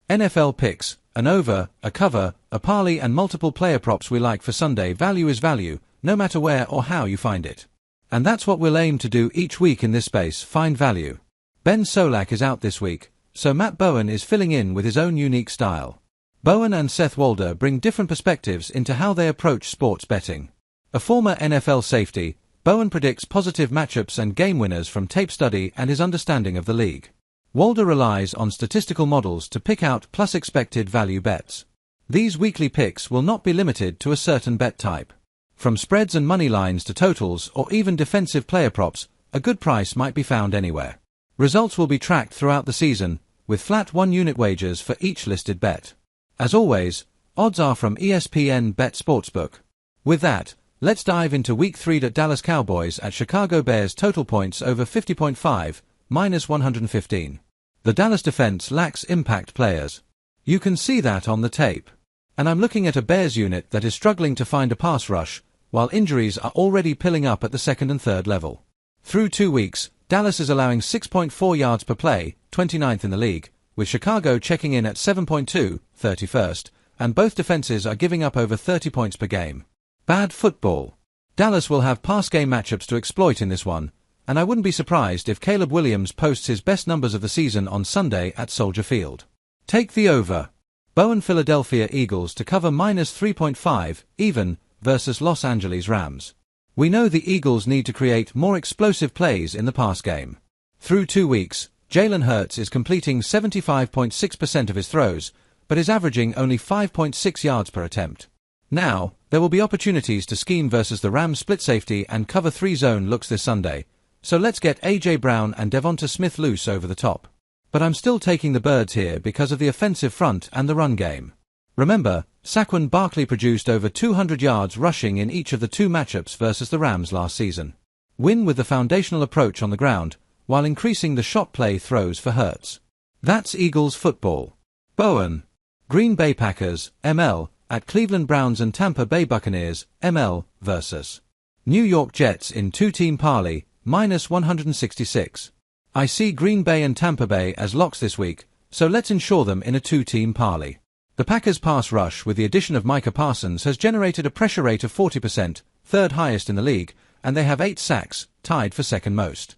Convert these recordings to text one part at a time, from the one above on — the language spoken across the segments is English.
NFL picks, an over, a cover, a parlay and multiple player props we like for Sunday. Value is value, no matter where or how you find it. And that's what we'll aim to do each week in this space, find value. Ben Solak is out this week, so Matt Bowen is filling in with his own unique style. Bowen and Seth Walder bring different perspectives into how they approach sports betting. A former NFL safety, Bowen predicts positive matchups and game winners from tape study and his understanding of the league. Walder relies on statistical models to pick out plus expected value bets. These weekly picks will not be limited to a certain bet type. From spreads and money lines to totals or even defensive player props, a good price might be found anywhere. Results will be tracked throughout the season, with flat 1-unit wagers for each listed bet. As always, odds are from ESPN Bet Sportsbook. With that, let's dive into Week 3. Dallas Cowboys at Chicago Bears. Total points over 50.5, minus 115. The Dallas defense lacks impact players. You can see that on the tape. And I'm looking at a Bears unit that is struggling to find a pass rush, while injuries are already piling up at the second and third level. Through 2 weeks, Dallas is allowing 6.4 yards per play, 29th in the league, with Chicago checking in at 7.2, 31st, and both defenses are giving up over 30 points per game. Bad football. Dallas will have pass game matchups to exploit in this one, and I wouldn't be surprised if Caleb Williams posts his best numbers of the season on Sunday at Soldier Field. Take the over. Bowen Philadelphia Eagles to cover minus 3.5, even, versus Los Angeles Rams. We know the Eagles need to create more explosive plays in the pass game. Through 2 weeks, Jalen Hurts is completing 75.6% of his throws, but is averaging only 5.6 yards per attempt. Now, there will be opportunities to scheme versus the Rams split safety and cover 3 zone looks this Sunday, so let's get A.J. Brown and Devonta Smith loose over the top. But I'm still taking the birds here because of the offensive front and the run game. Remember, Saquon Barkley produced over 200 yards rushing in each of the 2 matchups versus the Rams last season. Win with the foundational approach on the ground, while increasing the shot play throws for Hurts. That's Eagles football. Bowen. Green Bay Packers, ML, at Cleveland Browns and Tampa Bay Buccaneers, ML, versus New York Jets in 2-team parlay, minus 166. I see Green Bay and Tampa Bay as locks this week, so let's ensure them in a 2-team parlay. The Packers' pass rush with the addition of Micah Parsons has generated a pressure rate of 40%, third highest in the league, and they have 8 sacks, tied for second most.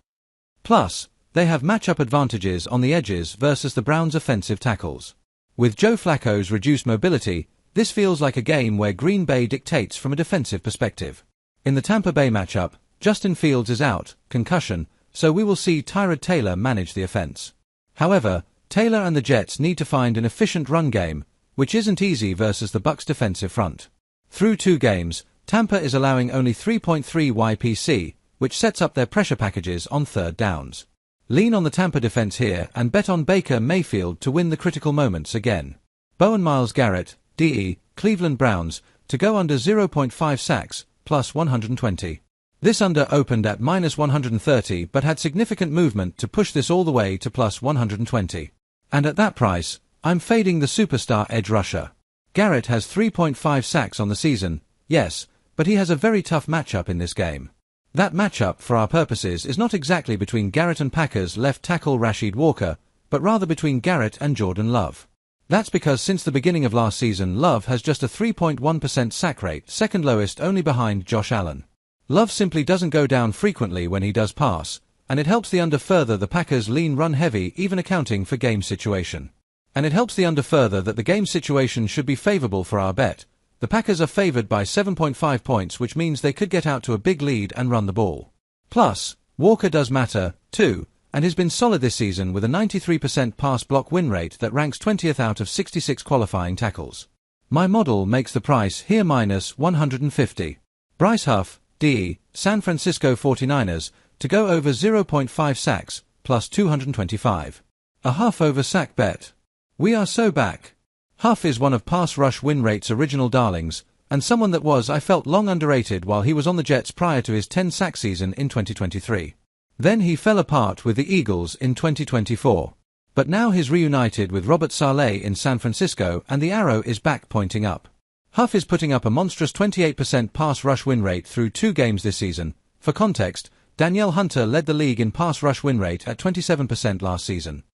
Plus, they have matchup advantages on the edges versus the Browns' offensive tackles. With Joe Flacco's reduced mobility, this feels like a game where Green Bay dictates from a defensive perspective. In the Tampa Bay matchup, Justin Fields is out, concussion, so we will see Tyrod Taylor manage the offense. However, Taylor and the Jets need to find an efficient run game, which isn't easy versus the Bucs' defensive front. Through 2 games, Tampa is allowing only 3.3 YPC, which sets up their pressure packages on third downs. Lean on the Tampa defense here and bet on Baker Mayfield to win the critical moments again. Bowen Myles Garrett, DE, Cleveland Browns, to go under 0.5 sacks, plus 120. This under opened at minus 130 but had significant movement to push this all the way to plus 120. And at that price, I'm fading the superstar edge rusher. Garrett has 3.5 sacks on the season, yes, but he has a very tough matchup in this game. That matchup, for our purposes, is not exactly between Garrett and Packers left tackle Rashid Walker, but rather between Garrett and Jordan Love. That's because since the beginning of last season, Love has just a 3.1% sack rate, second lowest only behind Josh Allen. Love simply doesn't go down frequently when he does pass, and it helps the under further the Packers lean run heavy even accounting for game situation. And it helps the under further that the game situation should be favorable for our bet. The Packers are favored by 7.5 points, which means they could get out to a big lead and run the ball. Plus, Walker does matter, too, and has been solid this season with a 93% pass block win rate that ranks 20th out of 66 qualifying tackles. My model makes the price here minus 150. Bryce Huff, DE, San Francisco 49ers, to go over 0.5 sacks, plus 225. A Huff over sack bet. We are so back. Huff is one of pass rush win rate's original darlings, and someone that was, I felt, long underrated while he was on the Jets prior to his 10-sack season in 2023. Then he fell apart with the Eagles in 2024. But now he's reunited with Robert Saleh in San Francisco and the arrow is back pointing up. Huff is putting up a monstrous 28% pass rush win rate through 2 games this season. For context, Danielle Hunter led the league in pass rush win rate at 27% last season.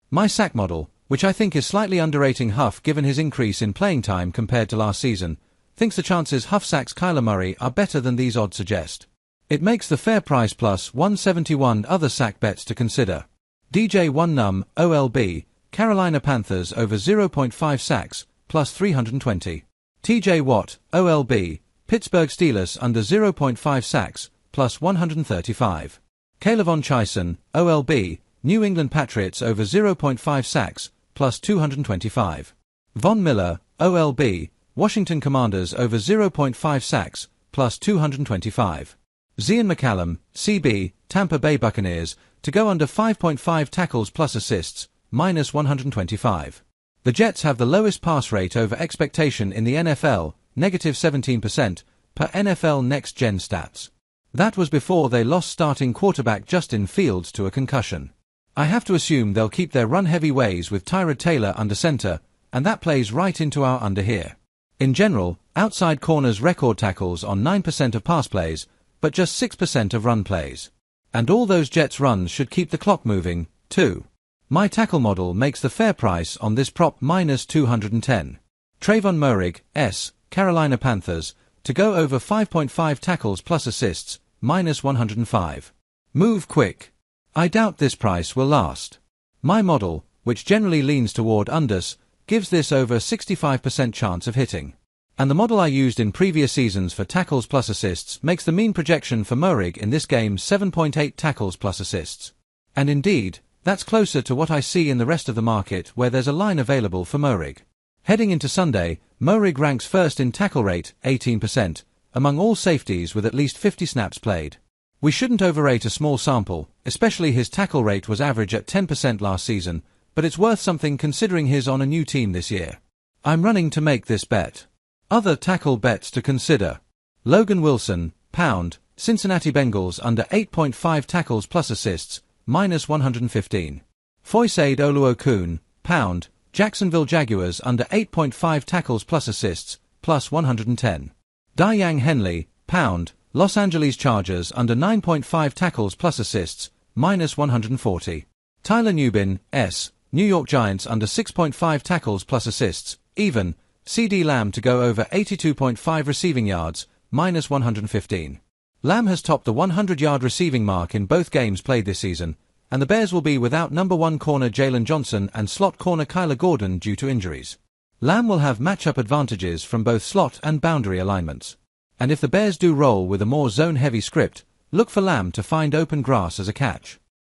My sack model, which I think is slightly underrating Huff given his increase in playing time compared to last season, thinks the chances Huff sacks Kyler Murray are better than these odds suggest. It makes the fair price plus 171 other sack bets to consider. DJ 1 Num, OLB, Carolina Panthers over 0.5 sacks, plus 320. TJ Watt, OLB, Pittsburgh Steelers under 0.5 sacks, plus 135. Kaylavon Chaisson, OLB, New England Patriots over 0.5 sacks, plus 225. Von Miller, OLB, Washington Commanders over 0.5 sacks, plus 225. Zian McCallum, CB, Tampa Bay Buccaneers, to go under 5.5 tackles plus assists, minus 125. The Jets have the lowest pass rate over expectation in the NFL, negative 17%, per NFL Next Gen Stats. That was before they lost starting quarterback Justin Fields to a concussion. I have to assume they'll keep their run-heavy ways with Tyrod Taylor under center, and that plays right into our under here. In general, outside corners record tackles on 9% of pass plays, but just 6% of run plays. And all those Jets runs should keep the clock moving, too. My tackle model makes the fair price on this prop minus 210. Trayvon Moehrig, S, Carolina Panthers, to go over 5.5 tackles plus assists, minus 105. Move quick. I doubt this price will last. My model, which generally leans toward unders, gives this over 65% chance of hitting. And the model I used in previous seasons for tackles plus assists makes the mean projection for Moehrig in this game 7.8 tackles plus assists. And indeed, that's closer to what I see in the rest of the market where there's a line available for Moehrig. Heading into Sunday, Moehrig ranks first in tackle rate, 18%, among all safeties with at least 50 snaps played. We shouldn't overrate a small sample, especially his tackle rate was average at 10% last season, but it's worth something considering he's on a new team this year. I'm running to make this bet. Other tackle bets to consider. Logan Wilson, pound, Cincinnati Bengals under 8.5 tackles plus assists, minus 115. Foyesade Oluokun, pound, Jacksonville Jaguars under 8.5 tackles plus assists, plus 110. Dayang Henley, pound, Los Angeles Chargers under 9.5 tackles plus assists, minus 140. Tyler Nubin, S, New York Giants under 6.5 tackles plus assists, even, CD Lamb to go over 82.5 receiving yards, minus 115. Lamb has topped the 100-yard receiving mark in both games played this season, and the Bears will be without number 1 corner Jalen Johnson and slot corner Kyler Gordon due to injuries. Lamb will have matchup advantages from both slot and boundary alignments. And if the Bears do roll with a more zone-heavy script, look for Lamb to find open grass as a catch.